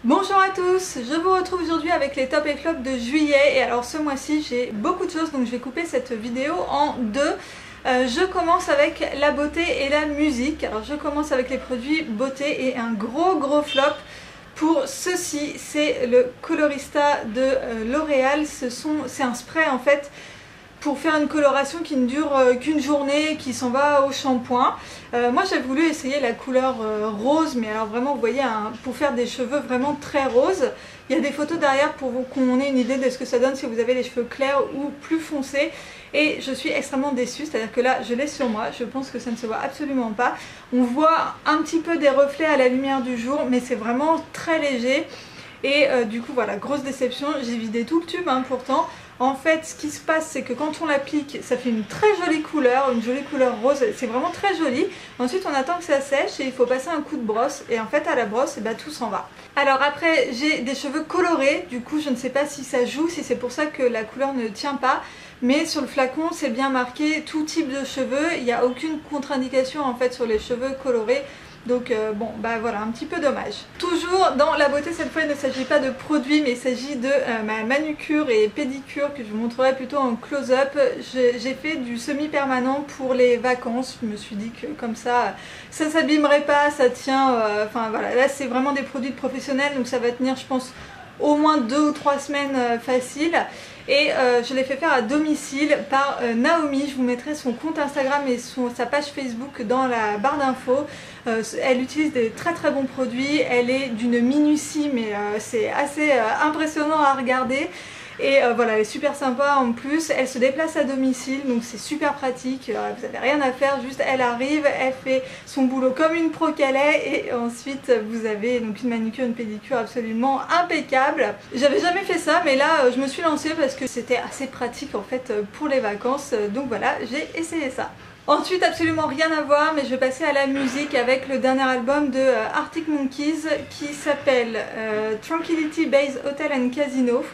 Bonjour à tous, je vous retrouve aujourd'hui avec les tops et flops de juillet. Et alors ce mois-ci j'ai beaucoup de choses, donc je vais couper cette vidéo en deux. Je commence avec la beauté et la musique. Alors je commence avec les produits beauté et un gros flop pour ceci, c'est le Colorista de L'Oréal. C'est un spray en fait pour faire une coloration qui ne dure qu'une journée, qui s'en va au shampoing. Moi j'ai voulu essayer la couleur rose, mais alors vraiment vous voyez, pour faire des cheveux vraiment très roses. Il y a des photos derrière pour qu'on ait une idée de ce que ça donne si vous avez les cheveux clairs ou plus foncés. Et je suis extrêmement déçue, c'est-à-dire que là je l'ai sur moi, je pense que ça ne se voit absolument pas. On voit un petit peu des reflets à la lumière du jour, mais c'est vraiment très léger. Et du coup voilà, grosse déception, j'ai vidé tout le tube pourtant. En fait ce qui se passe c'est que quand on l'applique ça fait une très jolie couleur, une jolie couleur rose, c'est vraiment très joli. Ensuite on attend que ça sèche et il faut passer un coup de brosse et en fait à la brosse tout s'en va. Alors après j'ai des cheveux colorés, du coup je ne sais pas si ça joue, si c'est pour ça que la couleur ne tient pas. Mais sur le flacon c'est bien marqué tout type de cheveux, il n'y a aucune contre-indication en fait sur les cheveux colorés. Donc bon voilà, un petit peu dommage. Toujours dans la beauté, cette fois il ne s'agit pas de produits mais il s'agit de ma manucure et pédicure que je vous montrerai plutôt en close-up. J'ai fait du semi-permanent pour les vacances. Je me suis dit que comme ça s'abîmerait pas, ça tient, enfin voilà, là c'est vraiment des produits de professionnels donc ça va tenir je pense au moins 2 ou 3 semaines facile. Et je l'ai fait faire à domicile par Naomi. Je vous mettrai son compte Instagram et sa page Facebook dans la barre d'infos. Elle utilise des très bons produits, elle est d'une minutie mais c'est assez impressionnant à regarder. Et voilà, elle est super sympa en plus, elle se déplace à domicile donc c'est super pratique, vous n'avez rien à faire, juste elle arrive, elle fait son boulot comme une pro qu'elle est et ensuite vous avez donc une manucure, une pédicure absolument impeccable. J'avais jamais fait ça mais là je me suis lancée parce que c'était assez pratique en fait pour les vacances, donc voilà, j'ai essayé ça. Ensuite absolument rien à voir mais je vais passer à la musique avec le dernier album de Arctic Monkeys qui s'appelle Tranquility Base Hotel and Casino.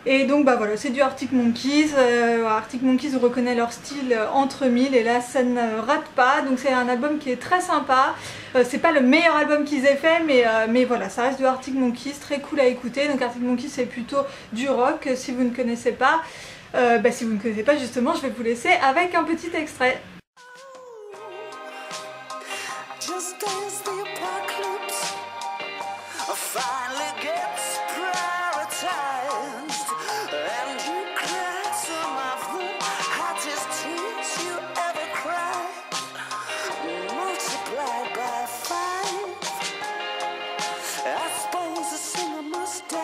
Et donc voilà, c'est du Arctic Monkeys. Arctic Monkeys, on reconnaît leur style entre mille et là ça ne rate pas. Donc c'est un album qui est très sympa. C'est pas le meilleur album qu'ils aient fait mais voilà, ça reste du Arctic Monkeys, très cool à écouter. Donc Arctic Monkeys c'est plutôt du rock si vous ne connaissez pas. Si vous ne connaissez pas justement, je vais vous laisser avec un petit extrait. Just as the apocalypse finally gets prioritized and you cried some of the hottest tears you ever cried, multiplied by 5, I suppose the singer must die.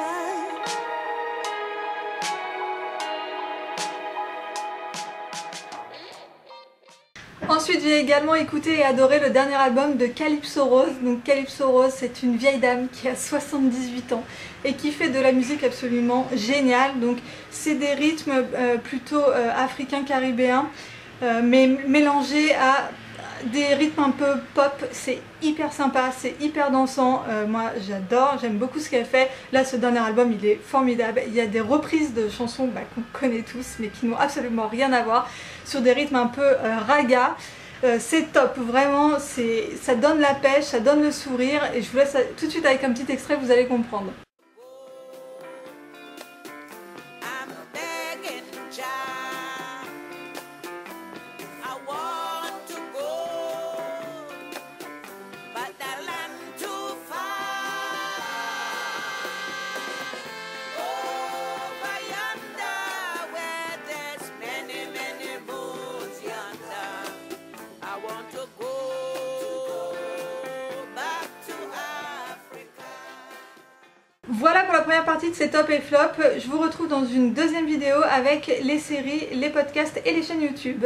Ensuite j'ai également écouté et adoré le dernier album de Calypso Rose. Donc Calypso Rose c'est une vieille dame qui a 78 ans et qui fait de la musique absolument géniale. Donc c'est des rythmes plutôt africains caribéens mais mélangés à des rythmes un peu pop. C'est hyper sympa, c'est hyper dansant, moi j'adore, j'aime beaucoup ce qu'elle fait. Là ce dernier album il est formidable, il y a des reprises de chansons qu'on connaît tous mais qui n'ont absolument rien à voir, sur des rythmes un peu raga. C'est top, vraiment, ça donne la pêche, ça donne le sourire et je vous laisse tout de suite avec un petit extrait, vous allez comprendre. Voilà pour la première partie de ces top et flop. Je vous retrouve dans une deuxième vidéo avec les séries, les podcasts et les chaînes YouTube.